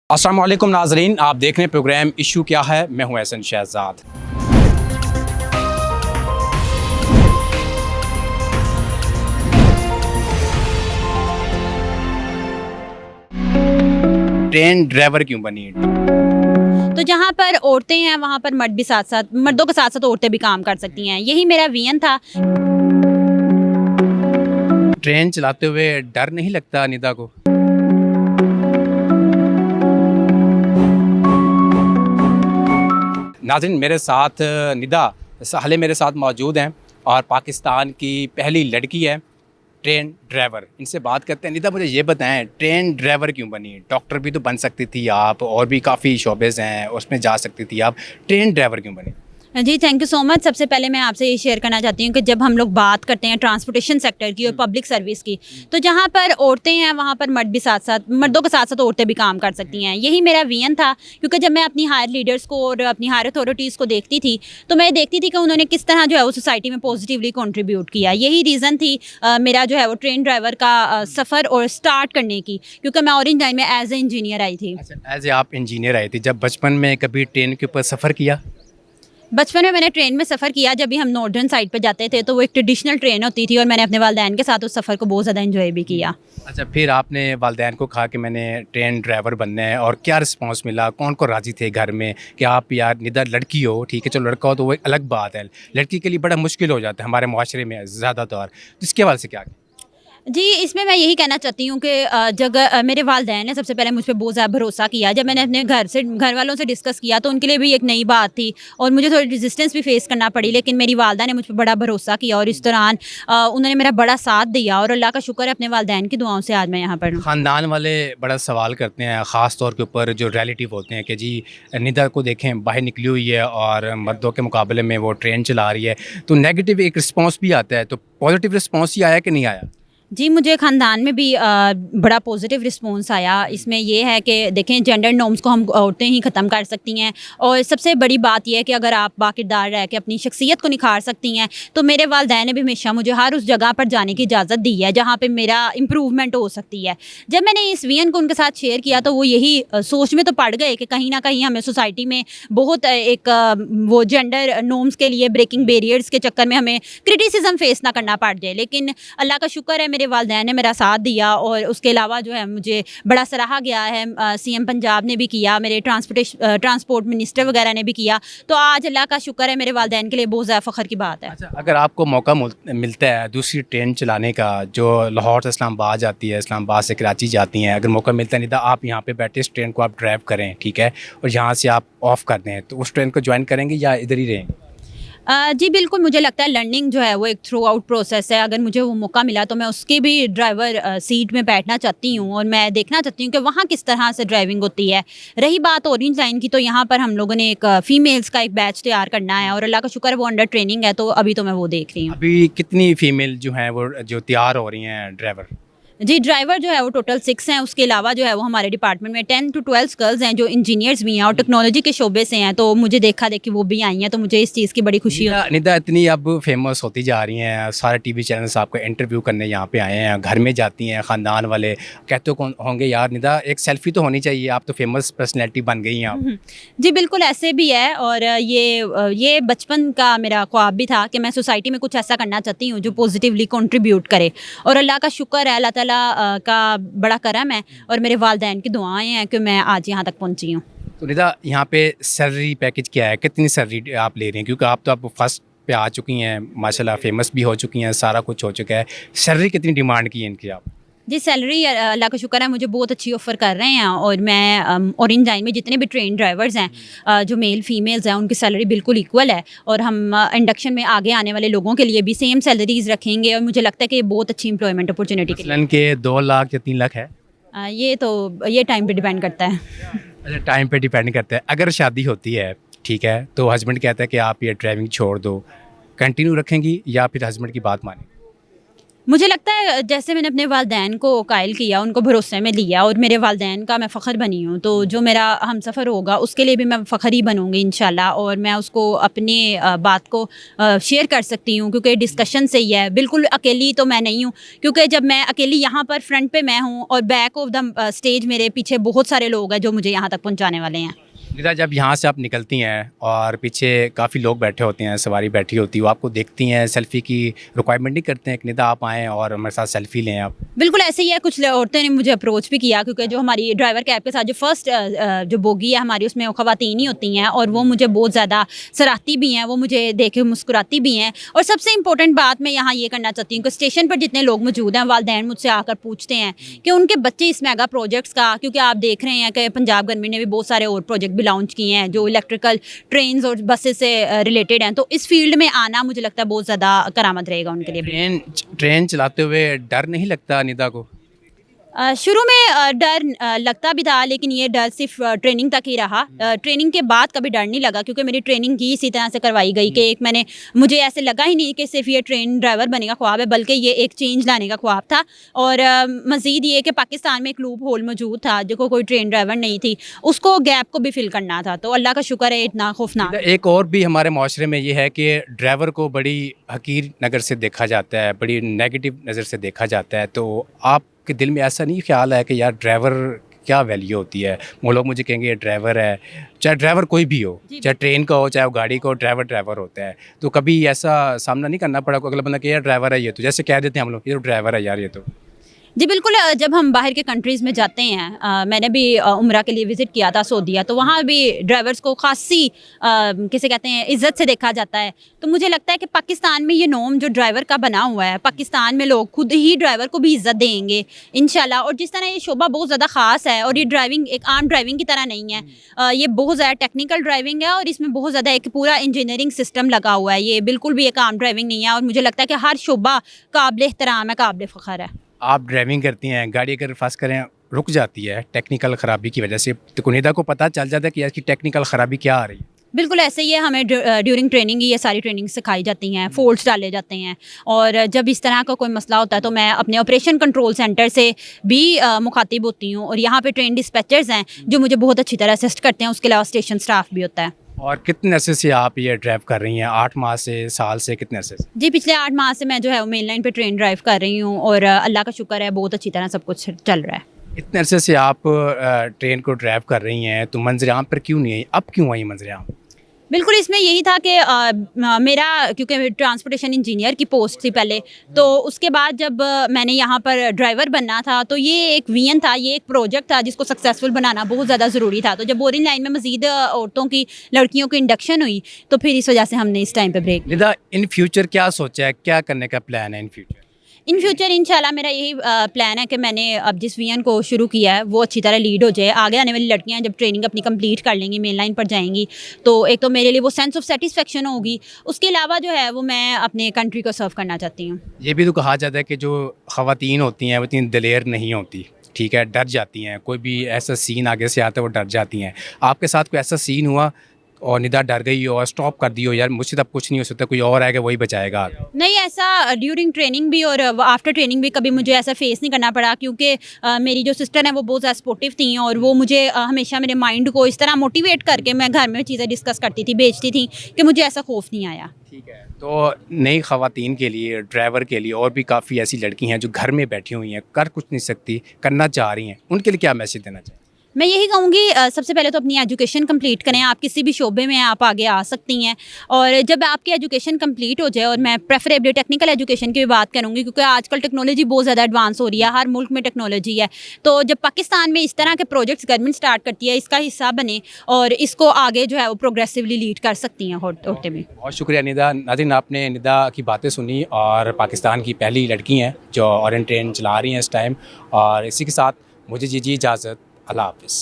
अस्सलाम वालेकुम नाज़रीन, आप देख रहे हैं प्रोग्राम इशू क्या है। मैं हूं एहसन शहजाद। ट्रेन ड्राइवर क्यों बनी? तो जहाँ पर औरतें हैं वहाँ पर मर्द भी साथ साथ मर्दों के साथ साथ औरतें भी काम कर सकती हैं। यही मेरा विजन था। ट्रेन चलाते हुए डर नहीं लगता निदा को? नाज़रीन, मेरे साथ निदा साहले मेरे साथ मौजूद हैं और पाकिस्तान की पहली लड़की है ट्रेन ड्राइवर। इनसे बात करते हैं। निदा, मुझे ये बताएं, ट्रेन ड्राइवर क्यों बनी? डॉक्टर भी तो बन सकती थी आप, और भी काफ़ी शोबेज़ हैं, उसमें जा सकती थी आप। ट्रेन ड्राइवर क्यों बनी? जी, थैंक यू सो मच। सबसे पहले मैं आपसे ये शेयर करना चाहती हूँ कि जब हम लोग बात करते हैं ट्रांसपोर्टेशन सेक्टर की और पब्लिक सर्विस की, तो जहाँ पर औरतें हैं वहाँ पर मर्दों के साथ साथ औरतें भी काम कर सकती हैं। यही मेरा विजन था, क्योंकि जब मैं अपनी हायर लीडर्स को और अपनी हायर अथॉरिटीज़ को देखती थी तो मैं देखती थी कि उन्होंने किस तरह जो है वो सोसाइटी में पॉजिटिवली कंट्रीब्यूट किया। यही रीज़न थी मेरा जो है वो ट्रेन ड्राइवर का सफ़र और स्टार्ट करने की, क्योंकि मैं ऑरेंज लाइन में एज ए इंजीनियर आई थी। अच्छा, एज ए आप इंजीनियर आए थे। जब बचपन में कभी ट्रेन के ऊपर सफ़र किया? बचपन में मैंने ट्रेन में सफ़र किया। जब भी हम नॉर्दर्न साइड पे जाते थे तो वो एक ट्रेडिशनल ट्रेन होती थी और मैंने अपने वालिदैन के साथ उस सफ़र को बहुत ज़्यादा एंजॉय भी किया। अच्छा, फिर आपने वालिदैन को कहा कि मैंने ट्रेन ड्राइवर बनना है, और क्या रिस्पांस मिला? कौन को राज़ी थे घर में कि आप यार निदा लड़की हो, ठीक है, चलो लड़का हो तो वो एक अलग बात है, लड़की के लिए बड़ा मुश्किल हो जाता है हमारे माशरे में ज़्यादातर। तो इसके हवाले से क्या? जी, इसमें मैं यही कहना चाहती हूँ कि मेरे वालिदैन ने सबसे पहले मुझ पे बहुत ज़्यादा भरोसा किया। जब मैंने अपने घर वालों से डिस्कस किया तो उनके लिए भी एक नई बात थी और मुझे थोड़ी रेजिस्टेंस भी फेस करना पड़ी, लेकिन मेरी वालदा ने मुझ पे बड़ा भरोसा किया और इस दौरान उन्होंने मेरा बड़ा साथ दिया और अल्लाह का शुक्र है, अपने वालिदैन की दुआओं से आज मैं यहाँ पर हूँ। ख़ानदान वाले बड़ा सवाल करते हैं, ख़ास तौर के ऊपर जो रिलेटिव होते हैं, कि जी निदा को देखें बाहर निकली हुई है और मर्दों के मुकाबले में वो ट्रेन चला रही है, तो नेगेटिव एक रिस्पांस भी आता है। तो पॉजिटिव रिस्पांस ही आया कि नहीं आया? जी, मुझे ख़ानदान में भी बड़ा पॉजिटिव रिस्पॉन्स आया। इसमें ये है कि देखें, जेंडर नॉर्म्स को हम औरतें ही ख़त्म कर सकती हैं और सबसे बड़ी बात यह है कि अगर आप बाकिरदार रह के अपनी शख्सियत को निखार सकती हैं, तो मेरे वालिदैन ने भी हमेशा मुझे हर उस जगह पर जाने की इजाज़त दी है जहाँ पे मेरा इम्प्रूवमेंट हो सकती है। जब मैंने इस विजन को उनके साथ शेयर किया तो वो यही सोच में तो पड़ गए कि कहीं न कहीं हमें सोसाइटी में बहुत वो जेंडर नॉर्म्स के लिए ब्रेकिंग बैरियर्स के चक्कर में हमें क्रिटिसिज्म फेस ना करना पड़ जाए। लेकिन अल्लाह का शुक्र है, मेरे वालिदैन ने मेरा साथ दिया और उसके अलावा जो है मुझे बड़ा सराहा गया है। सीएम पंजाब ने भी किया, मेरे ट्रांसपोर्ट मिनिस्टर वगैरह ने भी किया। तो आज अल्लाह का शुक्र है, मेरे वालिदैन के लिए बहुत ज़्यादा फ़ख्र की बात है। अच्छा, अगर आपको मौका मिलता है दूसरी ट्रेन चलाने का, जो लाहौर से इस्लामाबाद जाती है, इस्लामाबाद से कराची जाती हैं, अगर मौका मिलता है निदा आप यहाँ पे बैठे इस ट्रेन को आप ड्राइव करें, ठीक है, और यहाँ से आप ऑफ़ कर दें, तो उस ट्रेन को ज्वाइन करेंगे या इधर ही रहेंगे? जी बिल्कुल, मुझे लगता है लर्निंग जो है वो एक थ्रू आउट प्रोसेस है। अगर मुझे वो मौका मिला तो मैं उसके भी ड्राइवर सीट में बैठना चाहती हूँ और मैं देखना चाहती हूँ कि वहाँ किस तरह से ड्राइविंग होती है। रही बात ऑरेंज लाइन की, तो यहाँ पर हम लोगों ने एक फ़ीमेल्स का एक बैच तैयार करना है और अल्लाह का शुक्र है वो अंडर ट्रेनिंग है, तो अभी तो मैं वो देख रही हूँ। अभी कितनी फ़ीमेल जो हैं वो जो तैयार हो रही हैं ड्राइवर? जी, ड्राइवर जो है वो टोटल 6 हैं। उसके अलावा जो है वो हमारे डिपार्टमेंट में 10 to 12 गर्ल्स हैं जो इंजीनियर्स भी हैं और टेक्नोलॉजी के शोबे से हैं। तो मुझे देखा-देखी वो भी आई हैं, तो मुझे इस चीज़ की बड़ी खुशी होती है। निदा इतनी अब फेमस होती जा रही हैं, सारे टीवी चैनल्स आपका इंटरव्यू करने यहाँ पे आए हैं, घर में जाती हैं ख़ानदान वाले, कहते कौन होंगे यार निदा एक सेल्फ़ी तो होनी चाहिए, आप तो फेमस पर्सनैलिटी बन गई हैं आप। जी, बिल्कुल ऐसे भी है और ये बचपन का मेरा ख्वाब भी था कि मैं सोसाइटी में कुछ ऐसा करना चाहती हूँ जो पॉजिटिवली कंट्रीब्यूट करे और अल्लाह का शुक्र है, अल्लाह ताला का बड़ा करम है और मेरे वालिदैन की दुआएँ हैं कि मैं आज यहाँ तक पहुँची हूँ। तो निदा यहाँ पे सैलरी पैकेज क्या है? कितनी सैलरी आप ले रही हैं? क्योंकि आप तो अब फर्स्ट पे आ चुकी हैं, माशाल्लाह फेमस भी हो चुकी हैं, सारा कुछ हो चुका है। सैलरी कितनी डिमांड की है इनकी आप? जी, सैलरी अल्लाह का शुक्र है मुझे बहुत अच्छी ऑफ़र कर रहे हैं और मैं ऑरेंज लाइन में जितने भी ट्रेन ड्राइवर्स हैं, जो मेल फीमेल्स हैं, उनकी सैलरी बिल्कुल इक्वल है और हम इंडक्शन में आगे आने वाले लोगों के लिए भी सेम सैलरीज़ रखेंगे और मुझे लगता है कि ये बहुत अच्छी एम्प्लॉयमेंट अपॉर्चुनिटी के लिए। मसलन के 2 लाख या 3 लाख है? ये टाइम पे डिपेंड करता है। अच्छा, टाइम पे डिपेंड करता है। अगर शादी होती है, ठीक है, तो हस्बैंड कहता है कि आप ये ड्राइविंग छोड़ दो, कंटिन्यू रखेंगी या फिर हस्बैंड की बात मानेंगी? मुझे लगता है जैसे मैंने अपने वालिदैन को कायल किया, उनको भरोसे में लिया और मेरे वालिदैन का मैं फ़ख्र बनी हूँ, तो जो मेरा हमसफ़र होगा उसके लिए भी मैं फ़ख्र ही बनूँगी इंशाल्लाह। और मैं उसको अपनी बात को शेयर कर सकती हूँ क्योंकि डिस्कशन से ही है, बिल्कुल अकेली तो मैं नहीं हूँ। क्योंकि जब मैं अकेली यहाँ पर फ्रंट पे मैं हूँ और बैक ऑफ द स्टेज मेरे पीछे बहुत सारे लोग हैं जो मुझे यहाँ तक पहुँचाने वाले हैं। निदा, जब यहाँ से आप निकलती हैं और पीछे काफ़ी लोग बैठे होते हैं, सवारी बैठी होती है, वो आपको देखती हैं, सेल्फ़ी की रिक्वायरमेंट नहीं करते हैं कि निदा आप आएँ और हमारे साथ सेल्फ़ी लें आप? बिल्कुल ऐसे ही है, कुछ औरतें ने मुझे अप्रोच भी किया क्योंकि जो हमारी ड्राइवर कैब के साथ जो फ़र्स्ट जो बोगी है हमारी उसमें ख़वातीन ही होती हैं और वो मुझे बहुत ज़्यादा सराहती भी हैं, वो मुझे देख के मुस्कुराती भी हैं। और सबसे इम्पोर्टेंट बात मैं यहाँ ये करना चाहती हूँ कि स्टेशन पर जितने लोग मौजूद हैं, वालिदैन मुझसे आकर पूछते हैं कि उनके बच्चे इस मेगा प्रोजेक्ट्स का, क्योंकि आप देख रहे हैं कि पंजाब गवर्नमेंट ने भी बहुत सारे और प्रोजेक्ट भी लॉन्च किए हैं जो इलेक्ट्रिकल ट्रेन्स और बसेस से रिलेटेड हैं, तो इस फील्ड में आना मुझे लगता है बहुत ज़्यादा करामत रहेगा उनके लिए भी। ट्रेन चलाते हुए डर नहीं लगता निदा को? शुरू में डर लगता भी था, लेकिन ये डर सिर्फ ट्रेनिंग तक ही रहा। ट्रेनिंग के बाद कभी डर नहीं लगा क्योंकि मेरी ट्रेनिंग ही इसी तरह से करवाई गई कि एक मैंने मुझे ऐसे लगा ही नहीं कि सिर्फ ये ट्रेन ड्राइवर बनने का ख्वाब है, बल्कि ये एक चेंज लाने का ख्वाब था। और मज़ीद ये कि पाकिस्तान में एक लूप होल मौजूद था जो कोई ट्रेन ड्राइवर नहीं थी, उसको गैप को भी फिल करना था। तो अल्लाह का शुक्र है इतना खौफनाक। एक और भी हमारे माशरे में ये है कि ड्राइवर को बड़ी हकीर नज़र से देखा जाता है, बड़ी नेगेटिव नज़र से देखा जाता है, तो आपके दिल में ऐसा नहीं ख्याल है कि यार ड्राइवर क्या वैल्यू होती है? वो लोग मुझे कहेंगे ये ड्राइवर है, चाहे ड्राइवर कोई भी हो, चाहे ट्रेन का हो, चाहे वो गाड़ी का हो, ड्राइवर ड्राइवर होता है। तो कभी ऐसा सामना नहीं करना पड़ा कोई अगला बंदा कि यार ड्राइवर है ये, तो जैसे कह देते हैं हम लोग ये तो ड्राइवर है यार ये तो? जी बिल्कुल, जब हम बाहर के कंट्रीज़ में जाते हैं, मैंने भी उम्रा के लिए विज़िट किया था सऊदीया, तो वहाँ भी ड्राइवर्स को ख़ासी किसे कहते हैं इज़्ज़त से देखा जाता है। तो मुझे लगता है कि पाकिस्तान में ये नॉर्म जो ड्राइवर का बना हुआ है, पाकिस्तान में लोग खुद ही ड्राइवर को भी इज़्ज़त देंगे इंशाल्लाह। और जिस तरह ये शोबा बहुत ज़्यादा ख़ास है और ये ड्राइविंग एक आम ड्राइविंग की तरह नहीं है, ये बहुत ज़्यादा टेक्निकल ड्राइविंग है और इसमें बहुत ज़्यादा एक पूरा इंजीनियरिंग सिस्टम लगा हुआ है। ये बिल्कुल भी एक आम ड्राइविंग नहीं है और मुझे लगता है कि हर शोबा काबिल एहतराम है, काबिल फ़ख्र है। आप ड्राइविंग करती हैं, गाड़ी अगर फर्स्ट करें रुक जाती है टेक्निकल ख़राबी की वजह से, तो कुनिदा को पता चल जाता है कि इसकी टेक्निकल ख़राबी क्या आ रही है? बिल्कुल ऐसे ही है, हमें ड्यूरिंग ट्रेनिंग ही ये सारी ट्रेनिंग सिखाई जाती हैं, फ़ोल्ड्स डाले जाते हैं। और जब इस तरह का कोई मसला होता है तो मैं अपने ऑपरेशन कंट्रोल सेंटर से भी मुखातिब होती हूँ और यहाँ पे ट्रेन डिस्पैचर्स हैं जो मुझे बहुत अच्छी तरह असिस्ट करते हैं। उसके अलावा स्टेशन स्टाफ भी होता है। और कितने अरसे से आप ये ड्राइव कर रही हैं? 8 माह से, साल से, कितने अरसे से? जी पिछले 8 माह से मैं जो है वो मेन लाइन पे ट्रेन ड्राइव कर रही हूँ और अल्लाह का शुक्र है बहुत अच्छी तरह सब कुछ चल रहा है। इतने अरसे से आप ट्रेन को ड्राइव कर रही हैं, तो मंज़िल-ए-आम पर क्यों नहीं आई? अब क्यों आई मंज़िल-ए-आम? बिल्कुल, इसमें यही था कि मेरा क्योंकि ट्रांसपोर्टेशन इंजीनियर की पोस्ट थी पहले, तो उसके बाद जब मैंने यहाँ पर ड्राइवर बनना था तो ये एक विजन था, ये एक प्रोजेक्ट था जिसको सक्सेसफुल बनाना बहुत ज़्यादा ज़रूरी था। तो जब बोरिंग लाइन में मज़ीद औरतों की, लड़कियों की इंडक्शन हुई तो फिर इस वजह से हमने इस टाइम पे ब्रेक। निदा, इन फ्यूचर क्या सोचा है, क्या करने का प्लान है इन फ्यूचर? इन फ्यूचर इंशाल्लाह मेरा यही प्लान है कि मैंने अब जिस विजन को शुरू किया है वो अच्छी तरह लीड हो जाए। आगे आने वाली लड़कियां जब ट्रेनिंग अपनी कंप्लीट कर लेंगी, मेन लाइन पर जाएंगी, तो एक तो मेरे लिए वो सेंस ऑफ सेटिस्फेक्शन होगी, उसके अलावा जो है वो मैं अपने कंट्री को सर्व करना चाहती हूँ। ये भी तो कहा जाता है कि जो ख़वातीन होती हैं वो इतनी दिलेर नहीं होती, ठीक है, डर जाती हैं, कोई भी ऐसा सीन आगे से आता है वो डर जाती हैं। आपके साथ कोई ऐसा सीन हुआ और निदा डर गई और स्टॉप कर दी हो, यार मुझसे तब कुछ नहीं हो सकता, कोई और आएगा वही बचाएगा? नहीं, ऐसा ड्यूरिंग ट्रेनिंग भी और आफ्टर ट्रेनिंग भी कभी मुझे ऐसा फेस नहीं करना पड़ा क्योंकि मेरी जो सिस्टर हैं वो बहुत ज़्यादा सपोर्टिव थी और वो मुझे हमेशा मेरे माइंड को इस तरह मोटिवेट करके मैं घर में चीज़ें डिस्कस करती थी, भेजती थी कि मुझे ऐसा खौफ नहीं आया। ठीक है, तो नई ख़वातीन के लिए, ड्राइवर के लिए और भी काफ़ी ऐसी लड़की हैं जो घर में बैठी हुई हैं, कर कुछ नहीं सकती, करना चाह रही हैं, उनके लिए क्या मैसेज देना चाहिए? मैं यही कहूँगी सबसे पहले तो अपनी एजुकेशन कंप्लीट करें। आप किसी भी शोबे में आप आगे आ सकती हैं और जब आपकी एजुकेशन कंप्लीट हो जाए, और मैं प्रेफरेबली टेक्निकल एजुकेशन की भी बात करूँगी क्योंकि आजकल टेक्नोलॉजी बहुत ज़्यादा एडवांस हो रही है, हर मुल्क में टेक्नोलॉजी है। तो जब पाकिस्तान में इस तरह के प्रोजेक्ट्स गवर्नमेंट स्टार्ट करती है, इसका हिस्सा बने और इसको आगे जो है वो प्रोग्रेसिवली लीड कर सकती हैं औरतें भी। बहुत शुक्रिया निदा। नाज़रीन, आपने निदा की बातें सुनी और पाकिस्तान की पहली लड़की हैं जो ऑरेंज ट्रेन चला रही हैं इस टाइम, और इसी के साथ मुझे दीजिए इजाज़त। अल्लाह हाफ़िज़।